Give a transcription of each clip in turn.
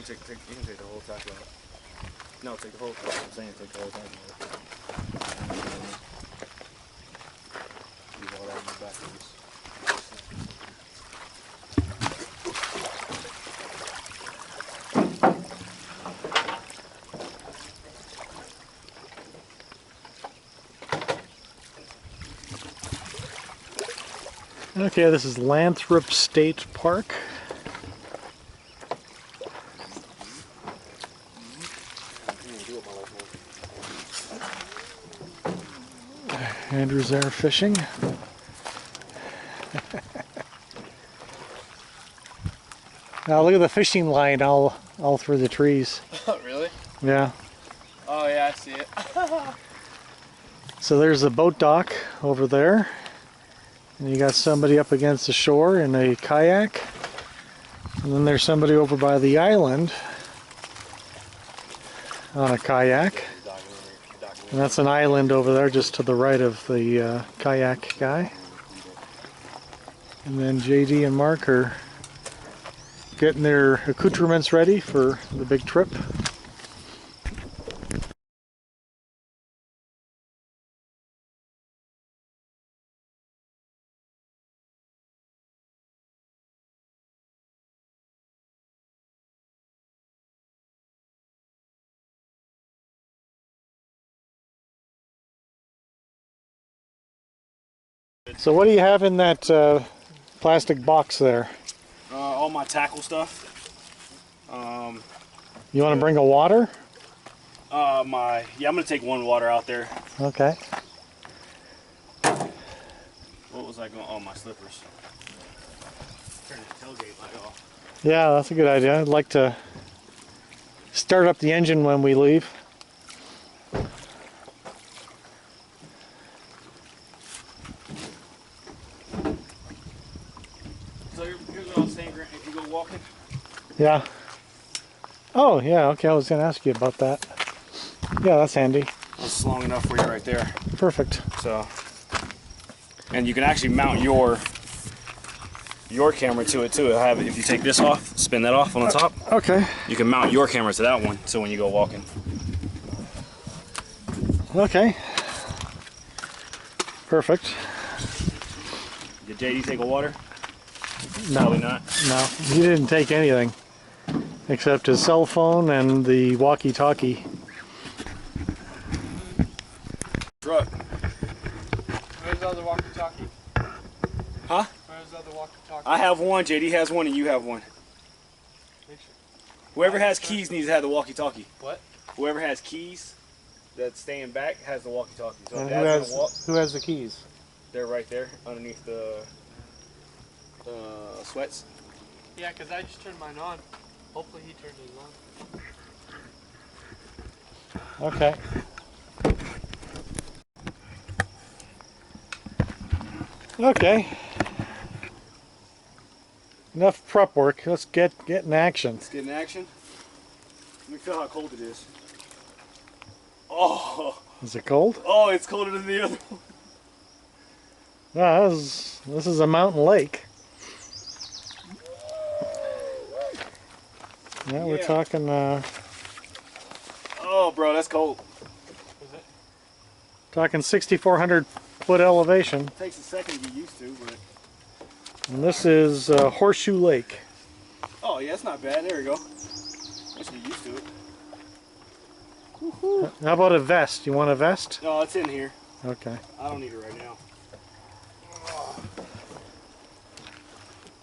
You can take the whole tackle out. No, take the whole tackle. I'm saying take the whole tackle out. Leave all that in the back of this. Okay, this is Lathrop State Park. Andrew's there fishing. Now look at the fishing line all through the trees. Oh, really? Yeah. Oh, yeah, I see it. So there's a boat dock over there. And you got somebody up against the shore in a kayak. And then there's somebody over by the island on a kayak. And that's an island over there just to the right of the kayak guy. And then JD and Mark are getting their accoutrements ready for the big trip. So what do you have in that plastic box there? All my tackle stuff. You want to bring a water? Yeah, I'm gonna take one water out there. Okay. What was I going? Oh, my slippers. Turn the tailgate light off. Yeah, that's a good idea. I'd like to start up the engine when we leave. So here's what I was saying, Grant, if you go walking. Yeah. Oh, yeah, okay, I was going to ask you about that. Yeah, that's handy. That's long enough for you right there. Perfect. So, and you can actually mount your camera to it too. If you take this off, spin that off on the top. Okay. You can mount your camera to that one, so when you go walking. Okay. Perfect. Did JD take a water? No. Probably not. No, he didn't take anything except his cell phone and the walkie-talkie. Truck. Where's the other walkie-talkie? Huh? Where's the other walkie-talkie? I have one, JD has one, and you have one. Whoever has keys needs to have the walkie-talkie. What? Whoever has keys that's staying back has the walkie-talkie. So And if Dad's gonna walk, who has the keys? they're right there underneath the sweats. Yeah, because I just turned mine on. Hopefully he turned his on. Okay. Okay. Enough prep work. Let's get in action. Let's get in action. Let me feel how cold it is. Oh! Is it cold? Oh, it's colder than the other one. No, this is a mountain lake. Yeah, we're talking. Oh, bro, that's cold. Is it? Talking 6,400 foot elevation. It takes a second to get used to, but. And this is Horseshoe Lake. Oh, yeah, it's not bad. There we go. Just get used to it. How about a vest? You want a vest? No, it's in here. Okay. I don't need it right now.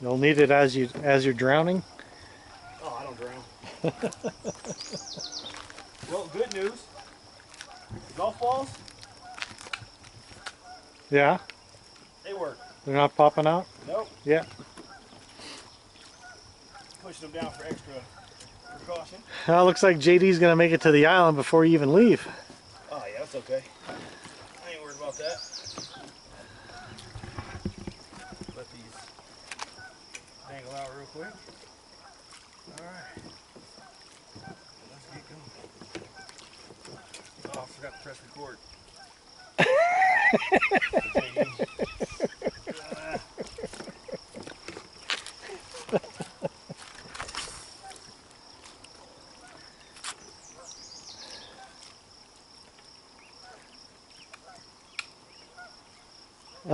You'll need it as you're drowning. Oh, I don't drown. Well, good news. The golf balls, Yeah? they work. They're not popping out? Nope. Yeah. Pushing them down for extra precaution. Well, it looks like JD's going to make it to the island before you even leave. Oh, yeah, that's okay. I ain't worried about that. Let these dangle out real quick. Alright. Let's get going. Oh, I forgot to press record.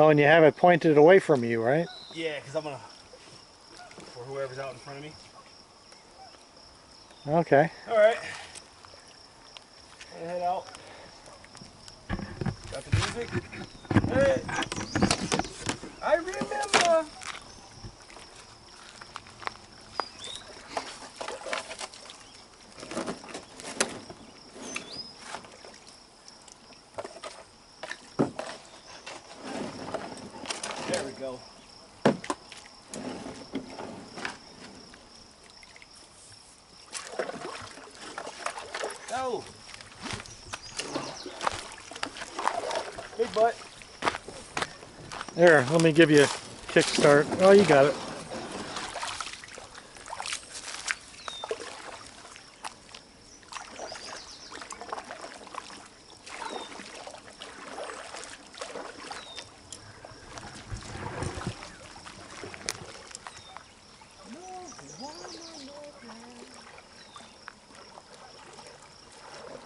Oh, and you have it pointed away from you, right? Yeah, because I'm gonna, for whoever's out in front of me. Okay. All right. Head out. Got the music. Hey, I remember. There we go. Oh. Big butt. There, let me give you a kickstart. Oh, you got it.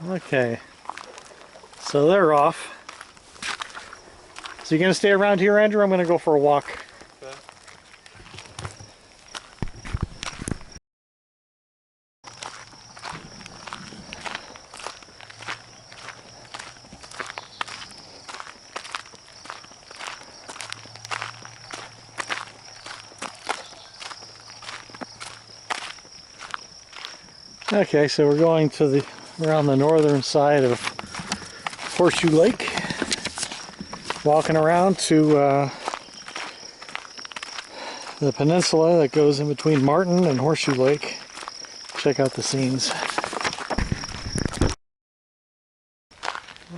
Okay, so they're off. So you're gonna stay around here, Andrew? I'm gonna go for a walk. Okay, so we're going to around the northern side of Horseshoe Lake, walking around to the peninsula that goes in between Martin and Horseshoe Lake. Check out the scenes.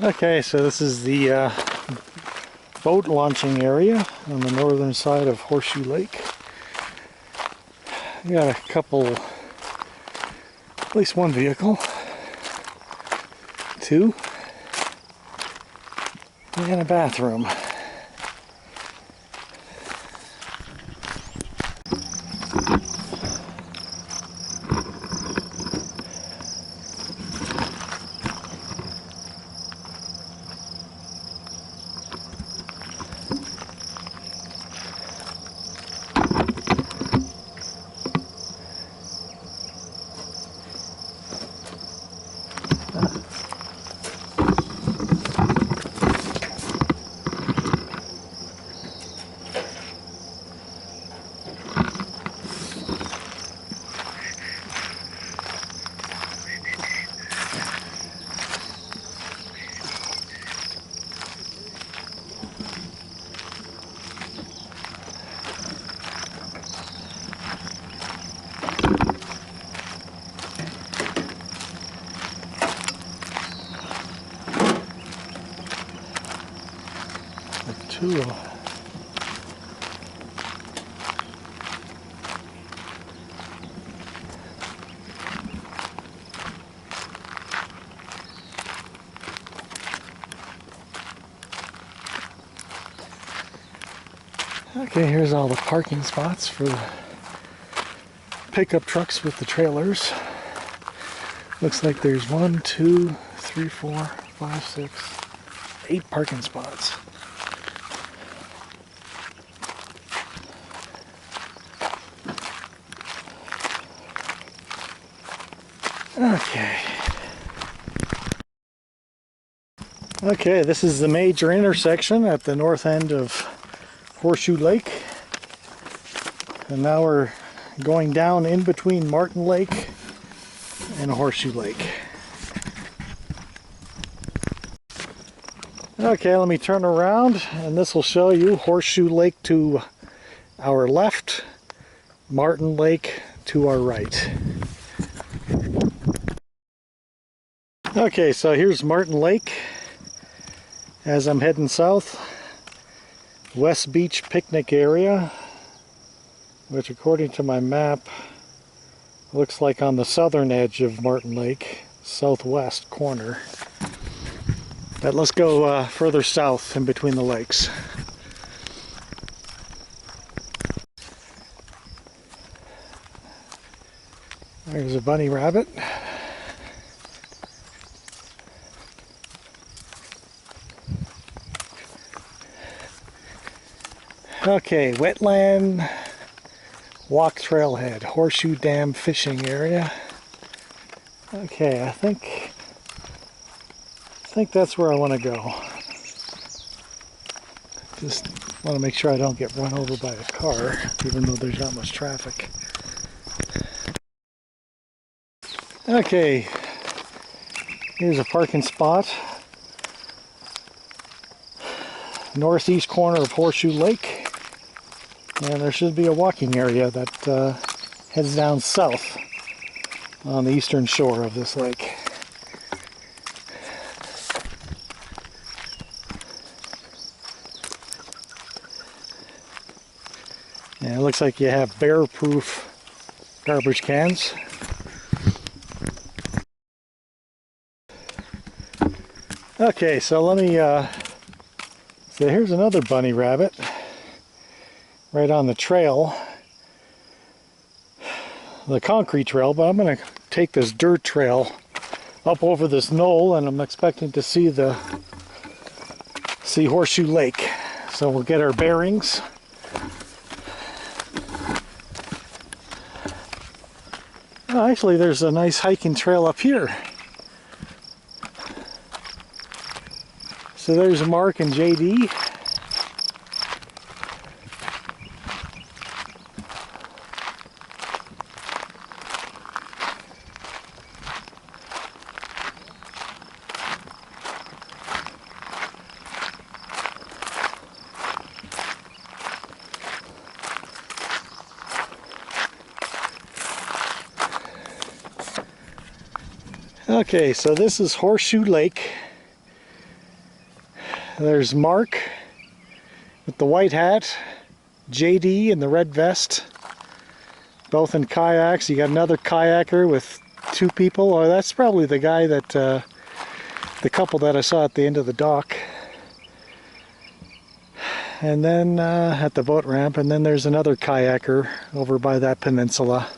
Okay, so this is the boat launching area on the northern side of Horseshoe Lake. We got a couple, at least one vehicle, two, and a bathroom. Two. Okay, here's all the parking spots for the pickup trucks with the trailers. Looks like there's 1, 2, 3, 4, 5, 6, 8 parking spots. Okay. Okay, this is the major intersection at the north end of Horseshoe Lake. And now we're going down in between Martin Lake and Horseshoe Lake. Okay, let me turn around and this will show you Horseshoe Lake to our left, Martin Lake to our right. Okay, so here's Martin Lake as I'm heading south. West Beach picnic area, which according to my map looks like on the southern edge of Martin Lake, southwest corner. But let's go further south in between the lakes. There's a bunny rabbit. Okay, wetland walk trailhead, Horseshoe Dam fishing area. Okay, I think that's where I want to go. Just want to make sure I don't get run over by a car, even though there's not much traffic. Okay, here's a parking spot. Northeast corner of Horseshoe Lake. And there should be a walking area that heads down south on the eastern shore of this lake. And it looks like you have bear-proof garbage cans. Okay, so let me, so here's another bunny rabbit right on the trail, the concrete trail, but I'm going to take this dirt trail up over this knoll, and I'm expecting to see Horseshoe Lake. So we'll get our bearings. Oh, actually, there's a nice hiking trail up here. So there's Mark and JD. Okay, so this is Horseshoe Lake. There's Mark with the white hat, JD in the red vest, both in kayaks. You got another kayaker with two people. Oh, that's probably the guy that, the couple that I saw at the end of the dock. And then at the boat ramp, and then there's another kayaker over by that peninsula.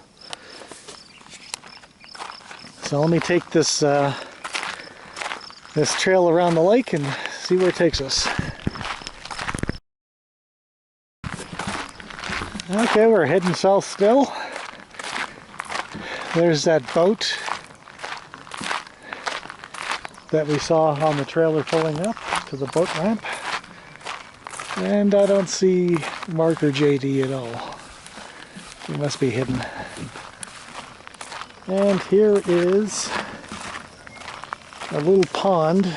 So let me take this this trail around the lake and see where it takes us. Okay, we're heading south still. There's that boat that we saw on the trailer pulling up to the boat ramp. And I don't see Mark or JD at all. He must be hidden. And here is a little pond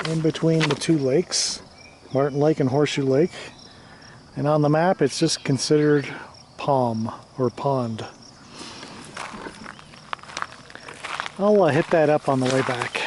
in between the two lakes, Martin Lake and Horseshoe Lake. And on the map it's just considered palm or pond. I'll hit that up on the way back.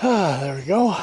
Ah, there we go.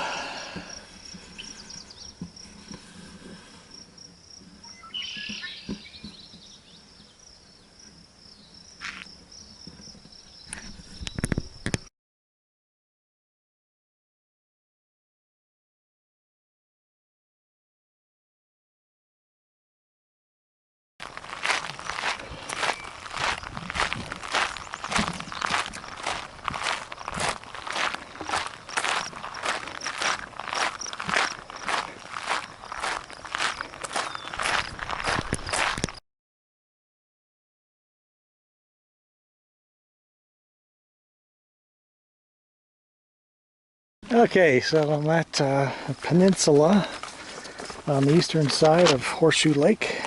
Okay, so I'm at a peninsula on the eastern side of Horseshoe Lake.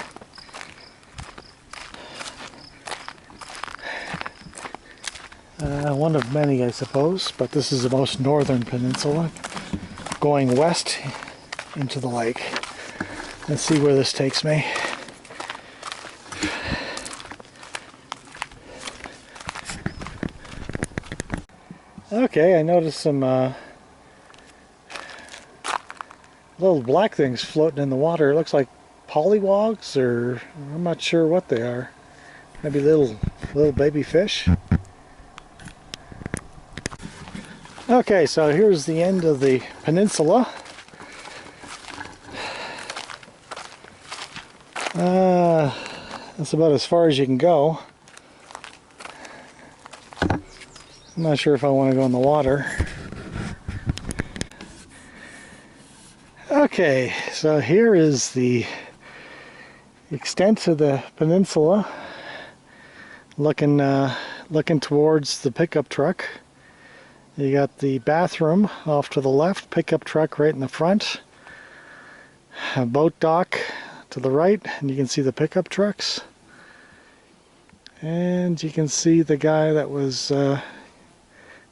One of many, I suppose, but this is the most northern peninsula going west into the lake. Let's see where this takes me. Okay, I noticed some little black things floating in the water. It looks like pollywogs, or I'm not sure what they are. Maybe little baby fish. Okay, so here's the end of the peninsula. That's about as far as you can go. I'm not sure if I want to go in the water. Okay, so here is the extent of the peninsula, looking towards the pickup truck. You got the bathroom off to the left, pickup truck right in the front, a boat dock to the right, and you can see the pickup trucks. And you can see the guy that was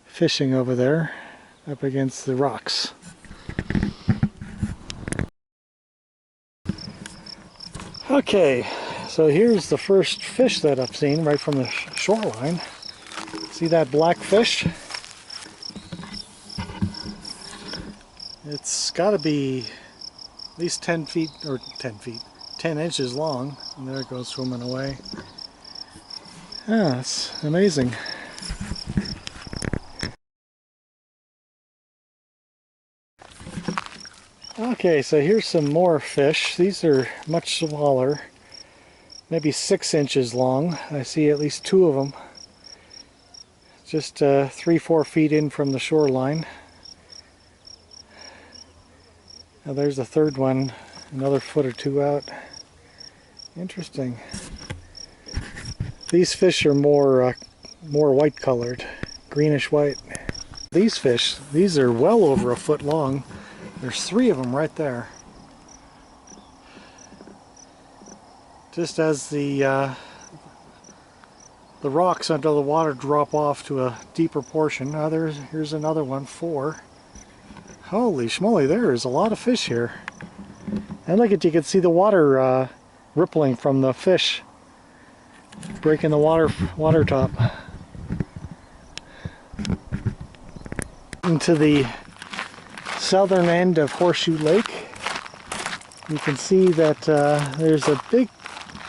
fishing over there up against the rocks. Okay, so here's the first fish that I've seen right from the shoreline. See that black fish? It's got to be at least 10 feet, or 10 inches long. And there it goes swimming away. Yeah, that's amazing. Okay, so here's some more fish. These are much smaller, maybe 6 inches long. I see at least 2 of them. Just 3-4 feet in from the shoreline. Now there's the third one, another foot or 2 out. Interesting. These fish are more white colored, greenish white. These fish, these are well over a foot long. There's 3 of them right there. Just as the rocks under the water drop off to a deeper portion. Now here's another one, 4. Holy schmoly, there is a lot of fish here. And look at, you can see the water rippling from the fish, breaking the water top. Into the southern end of Horseshoe Lake, you can see that there's a big,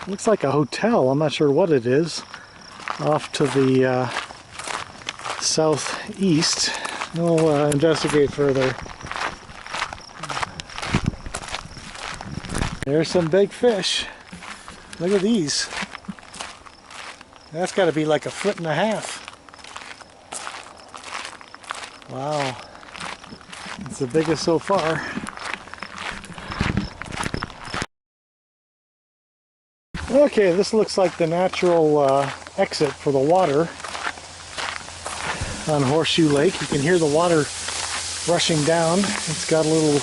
looks like a hotel, I'm not sure what it is, off to the southeast. We'll investigate further. There's some big fish. Look at these. That's got to be like 1.5 feet. Wow. It's the biggest so far. Okay, this looks like the natural exit for the water on Horseshoe Lake. You can hear the water rushing down. It's got a little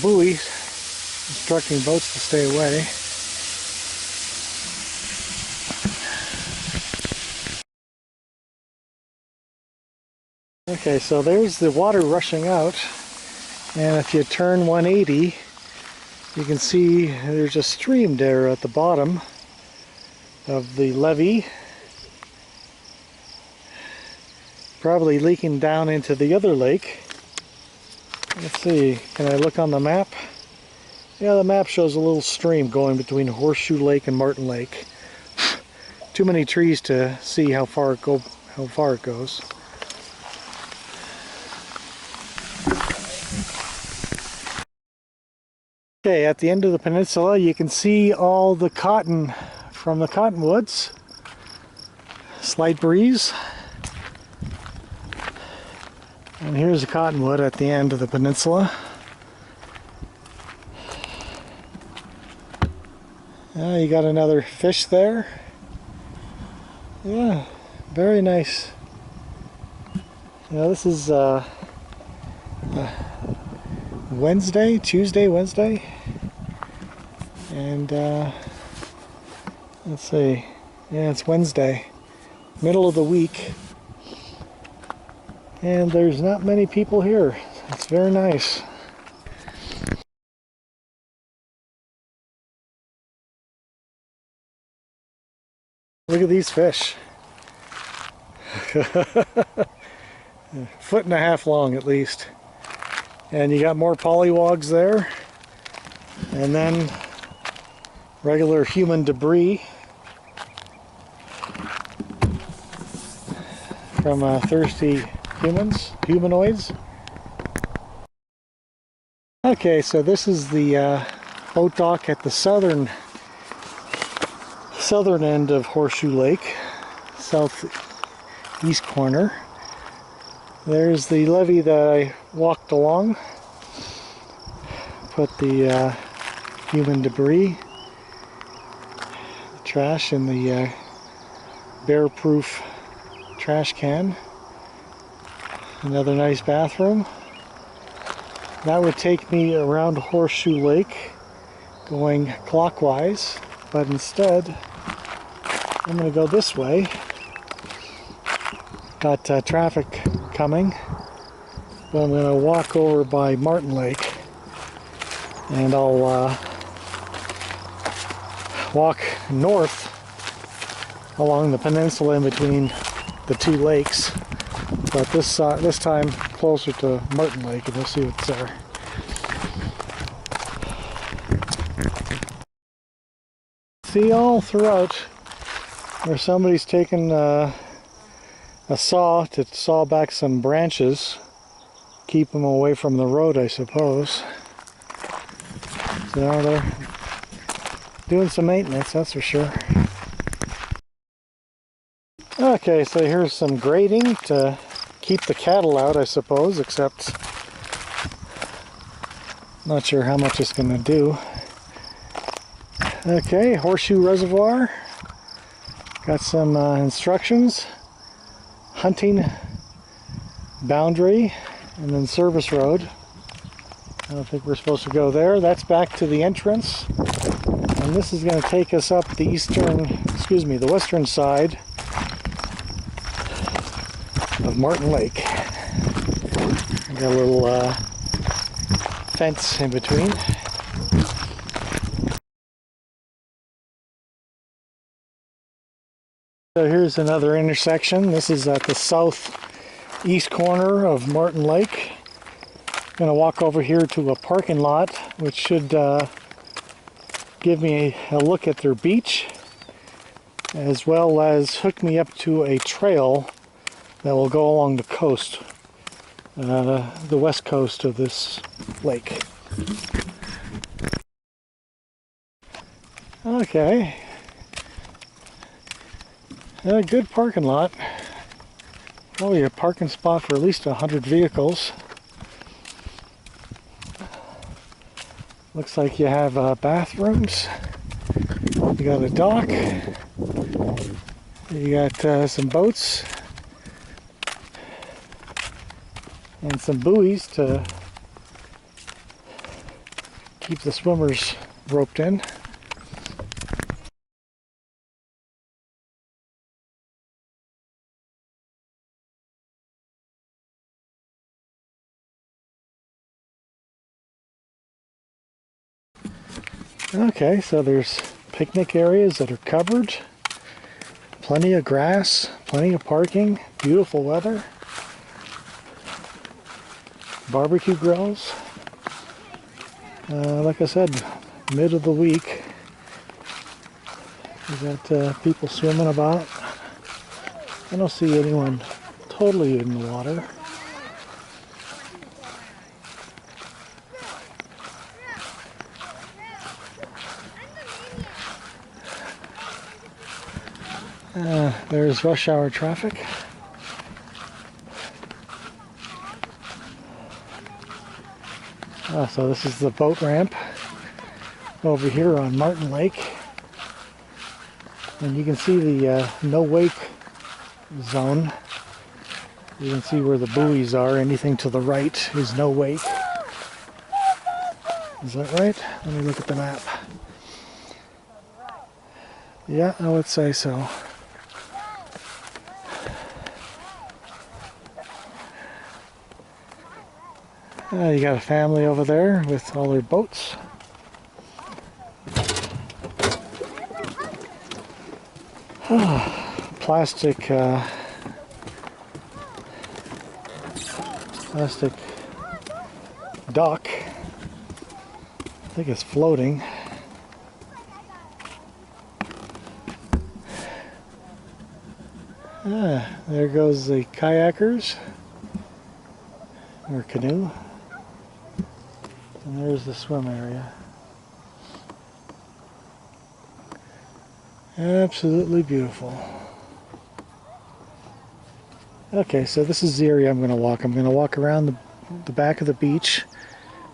buoy instructing boats to stay away. Okay, so there's the water rushing out, and if you turn 180, you can see there's a stream there at the bottom of the levee, probably leaking down into the other lake. Let's see, can I look on the map? Yeah, the map shows a little stream going between Horseshoe Lake and Martin Lake. Too many trees to see how far it goes. Okay, at the end of the peninsula you can see all the cotton from the cottonwoods. Slight breeze. And here's a cottonwood at the end of the peninsula. You got another fish there. Yeah, very nice. This is Tuesday, Wednesday. And let's see. Yeah, it's Wednesday, middle of the week. And there's not many people here. It's very nice. Look at these fish. 1.5 feet long at least. And you got more polywogs there. And then regular human debris from thirsty humanoids. Okay, so this is the boat dock at the southern end of Horseshoe Lake, southeast corner. There's the levee that I walked along. Put the human debris, trash in the bear-proof trash can. Another nice bathroom. That would take me around Horseshoe Lake going clockwise, but instead I'm going to go this way. Got traffic coming, but I'm going to walk over by Martin Lake and I'll walk north along the peninsula in between the two lakes, but this time closer to Martin Lake, and we'll see what's there. See all throughout where somebody's taken a saw to saw back some branches, keep them away from the road, I suppose. So they're doing some maintenance, that's for sure. Okay, so here's some grading to keep the cattle out, I suppose, except not sure how much it's going to do. Okay, Horseshoe Reservoir. Got some instructions. Hunting boundary, and then service road. I don't think we're supposed to go there. That's back to the entrance. And this is going to take us up the the western side of Martin Lake. Got a little fence in between. So here's another intersection. This is at the southeast corner of Martin Lake. I'm going to walk over here to a parking lot, which should give me a look at their beach, as well as hook me up to a trail that will go along the coast, the west coast of this lake. Okay. A good parking lot. Probably a parking spot for at least 100 vehicles. Looks like you have bathrooms. You got a dock. You got some boats. And some buoys to keep the swimmers roped in. Okay, so there's picnic areas that are covered, plenty of grass, plenty of parking, beautiful weather, barbecue grills. Like I said, mid of the week, you got people swimming about. I don't see anyone totally in the water. There's rush hour traffic. So this is the boat ramp over here on Martin Lake. And you can see the no wake zone. You can see where the buoys are. Anything to the right is no wake. Is that right? Let me look at the map. Yeah, I would say so. You got a family over there with all their boats. Plastic dock. I think it's floating. There goes the kayakers, or canoe. And there's the swim area. Absolutely beautiful. Okay, so this is the area I'm going to walk. I'm going to walk around the back of the beach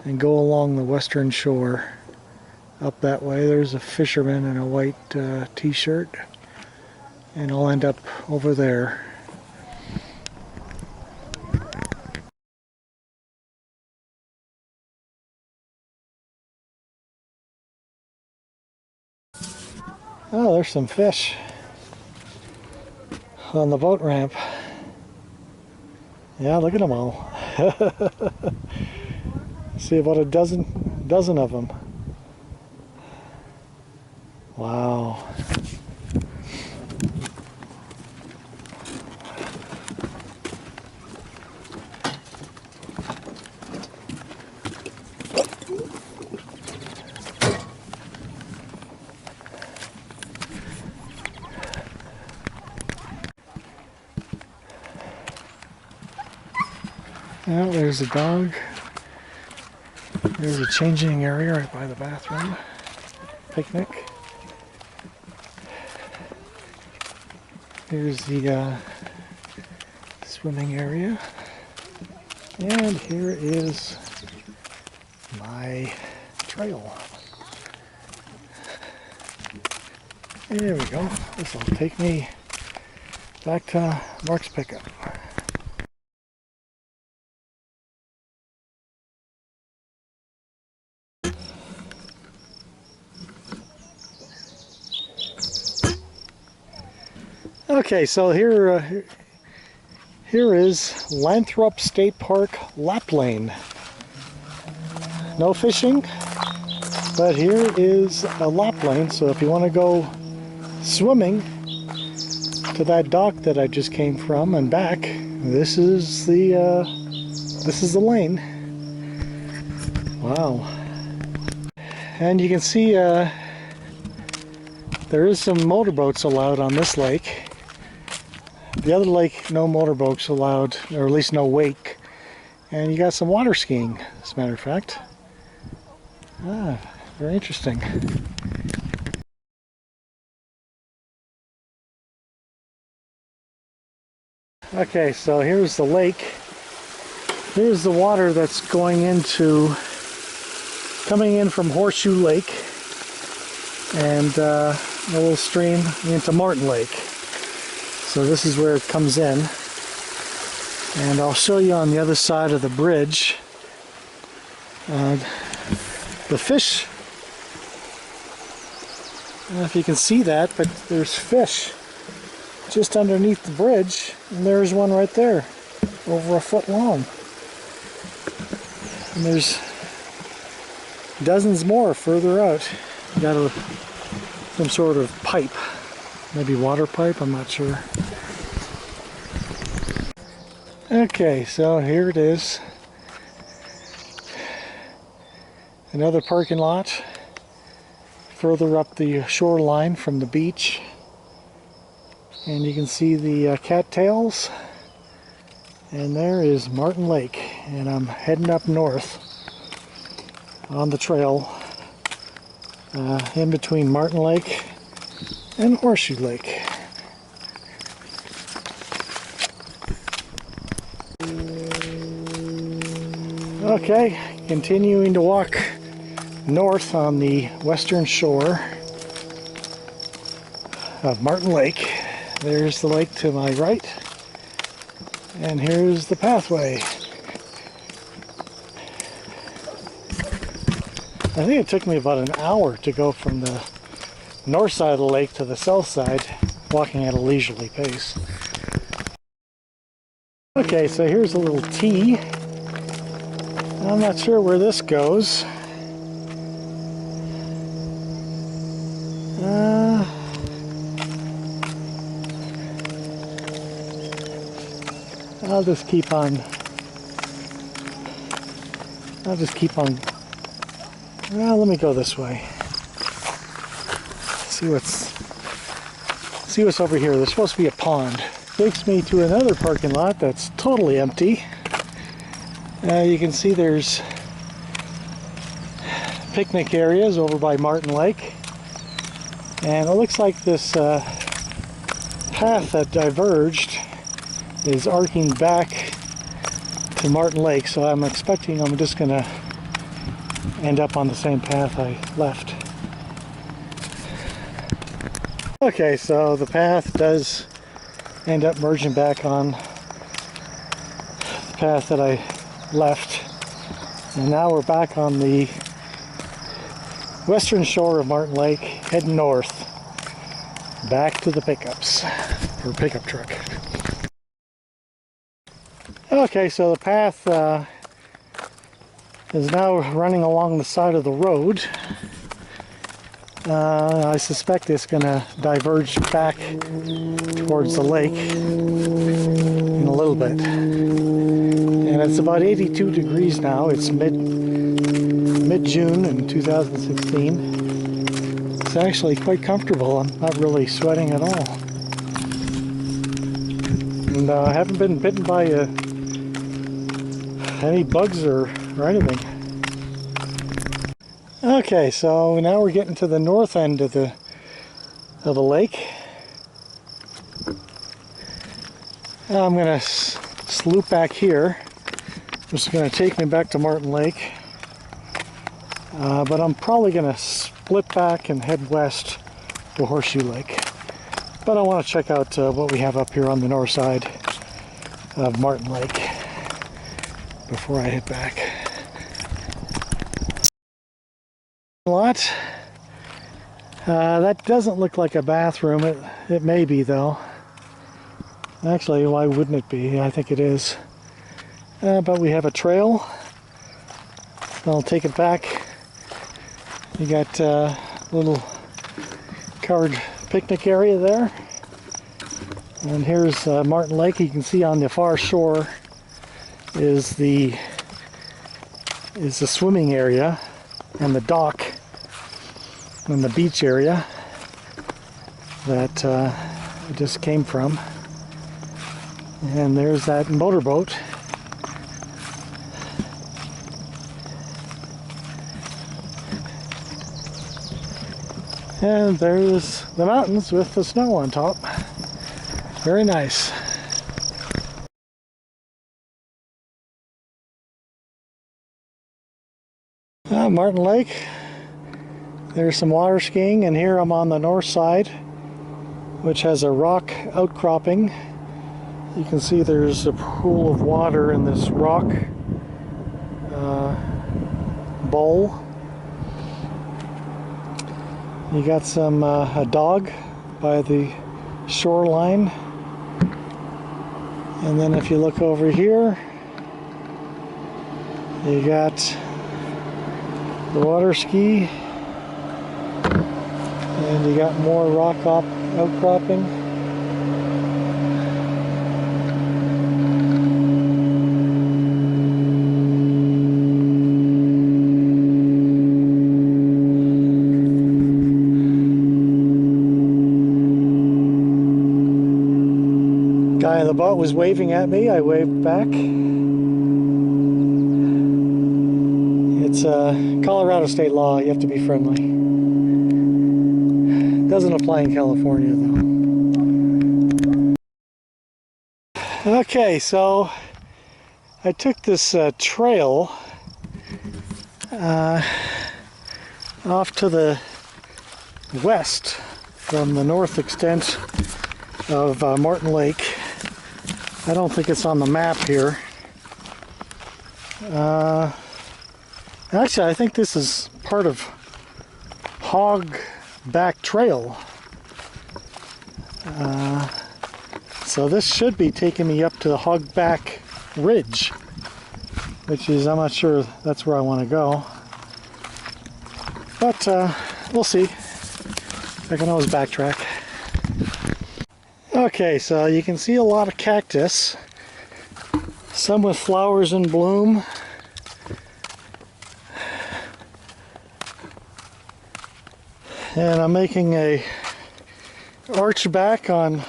and go along the western shore. Up that way, there's a fisherman in a white t-shirt, and I'll end up over there. Oh, there's some fish on the boat ramp. Yeah, look at them all. See about a dozen of them. Wow. Well, there's a dog. There's a changing area right by the bathroom. Picnic. Here's the swimming area. And here is my trail. There we go. This will take me back to Mark's pickup. Okay, so here is Lathrop State Park Lap Lane. No fishing, but here is a lap lane, so if you want to go swimming to that dock that I just came from and back, this is the lane. Wow. And you can see there is some motorboats allowed on this lake. The other lake, no motorboats allowed, or at least no wake. And you got some water skiing, as a matter of fact. Ah, very interesting. Okay, so here's the lake. Here's the water that's coming in from Horseshoe Lake and a little stream into Martin Lake. So this is where it comes in, and I'll show you on the other side of the bridge. The fish, I don't know if you can see that, but there's fish just underneath the bridge, and there's one right there, over a foot long. And there's dozens more further out. You got some sort of pipe. Maybe water pipe, I'm not sure. Okay, so here it is. Another parking lot further up the shoreline from the beach. And you can see the cattails. And there is Martin Lake. And I'm heading up north on the trail in between Martin Lake and Horseshoe Lake. Okay, continuing to walk north on the western shore of Martin Lake. There's the lake to my right, and here's the pathway. I think it took me about an hour to go from the north side of the lake to the south side, walking at a leisurely pace. Okay, so here's a little T. I'm not sure where this goes. I'll just keep on I'll just keep on. Well, let me go this way. See what's over here. There's supposed to be a pond. Takes me to another parking lot that's totally empty. You can see there's picnic areas over by Martin Lake, and it looks like this path that diverged is arcing back to Martin Lake, so I'm expecting I'm just gonna end up on the same path I left. Okay, so the path does end up merging back on the path that I left, and now we're back on the western shore of Martin Lake, heading north back to the pickups, or pickup truck. Okay, so the path is now running along the side of the road. I suspect it's going to diverge back towards the lake in a little bit. And it's about 82 degrees now. It's mid-June in 2016. It's actually quite comfortable. I'm not really sweating at all. And I haven't been bitten by any bugs or anything. Okay, so now we're getting to the north end of the lake. I'm going to sloop back here, which is going to take me back to Martin Lake. But I'm probably going to split back and head west to Horseshoe Lake. But I want to check out what we have up here on the north side of Martin Lake before I head back. Lot. That doesn't look like a bathroom. It may be though. Actually, why wouldn't it be? I think it is. But we have a trail. I'll take it back. You got a little covered picnic area there. And here's Martin Lake. You can see on the far shore is the swimming area and the dock and the beach area that it just came from. And there's that motorboat. And there's the mountains with the snow on top. Very nice. Martin Lake. There's some water skiing, and here I'm on the north side, which has a rock outcropping. You can see there's a pool of water in this rock bowl. You got some a dog by the shoreline, and then if you look over here, you got the water ski, and you got more rock outcropping. Guy in the boat was waving at me. I waved back. It's Colorado state law. You have to be friendly. Doesn't apply in California though. Okay, so I took this trail off to the west from the north extent of Martin Lake. I don't think it's on the map here. Actually, I think this is part of Hogback Trail. So this should be taking me up to the Hogback Ridge, which is, I'm not sure that's where I want to go. But we'll see. I can always backtrack. Okay, so you can see a lot of cactus, some with flowers in bloom, And I'm making a arch back on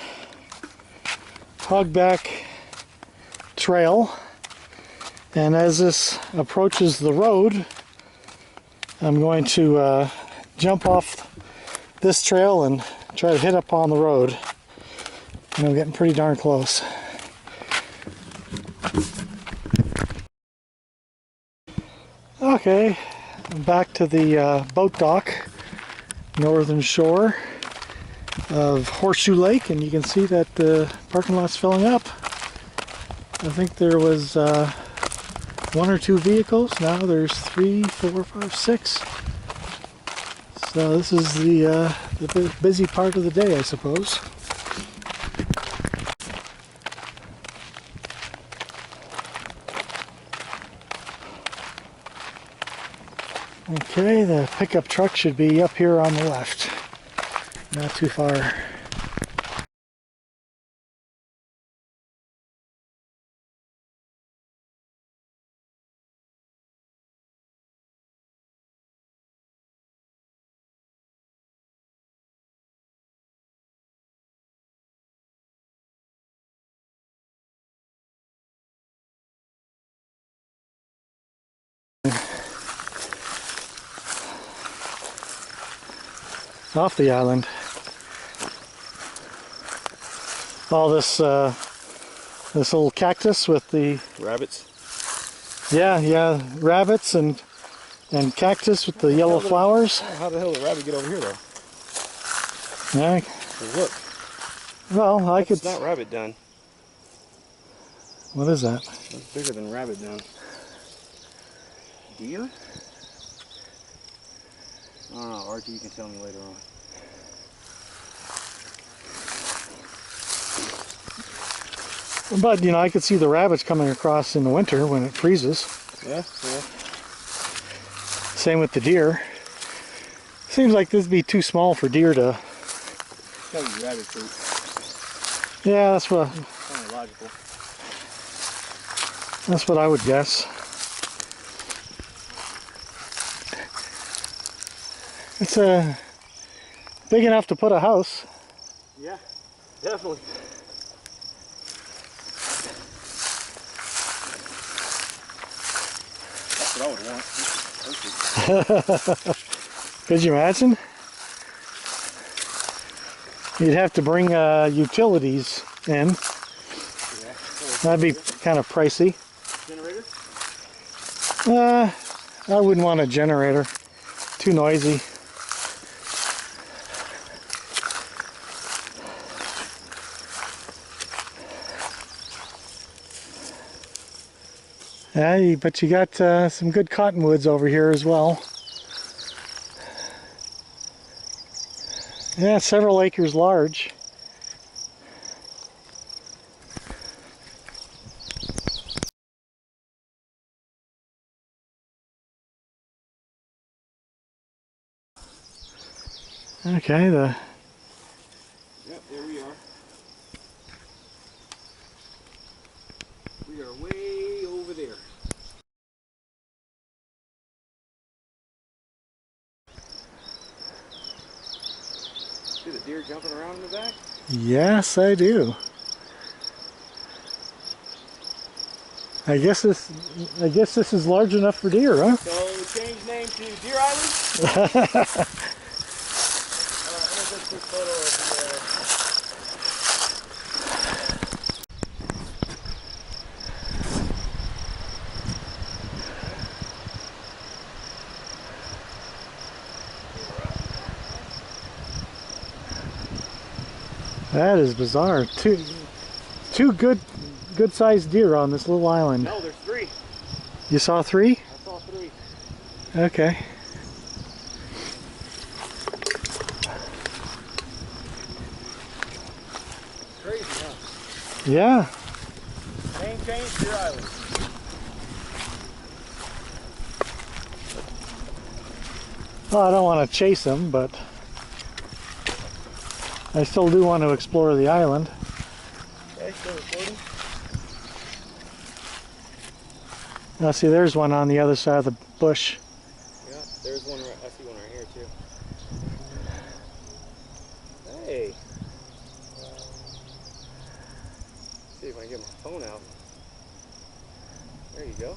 Hogback Trail, and as this approaches the road, I'm going to jump off this trail and try to hit up on the road. And I'm getting pretty darn close. Okay, I'm back to the boat dock, northern shore of Horseshoe Lake, and you can see that the parking lot's filling up. I think there was 1 or 2 vehicles. Now there's 3, 4, 5, 6. So this is the busy part of the day, I suppose. Okay, the pickup truck should be up here on the left. Not too far. Off the island. All this this little cactus with the Rabbits. yeah, rabbits and cactus with the yellow flowers. How the hell did the rabbit get over here though? Yeah. Look. Well, I could. It's not rabbit done. What is that? It's bigger than rabbit done. Deer? I don't know, Archie, you can tell me later on. But, you know, I could see the rabbits coming across in the winter when it freezes. Yeah, yeah. Same with the deer. Seems like this would be too small for deer to... Probably rabbit fruit. Yeah, that's what... Kind of logical. That's what I would guess. It's big enough to put a house. Yeah, definitely. That's what I would want. Perfect. Could you imagine? You'd have to bring utilities in. Yeah. That'd be kind of pricey. Generator? I wouldn't want a generator. Too noisy. Yeah, but you got some good cottonwoods over here as well. Yeah, several acres large. Okay, Yep, there we are. We are way over there. See the deer jumping around in the back? yes, I do. I guess this is large enough for deer, huh? So change name to Deer Island. Alright, I'm gonna take a quick photo of That is bizarre. Two good-sized deer on this little island. No, there's 3. You saw 3? I saw 3. Okay. Crazy, huh? Yeah. Name change, Deer Island. Well, I don't want to chase them, but I still do want to explore the island. Okay, still recording. Now, see, there's one on the other side of the bush. Yeah, there's one. I see one right here too. phone out. There you go.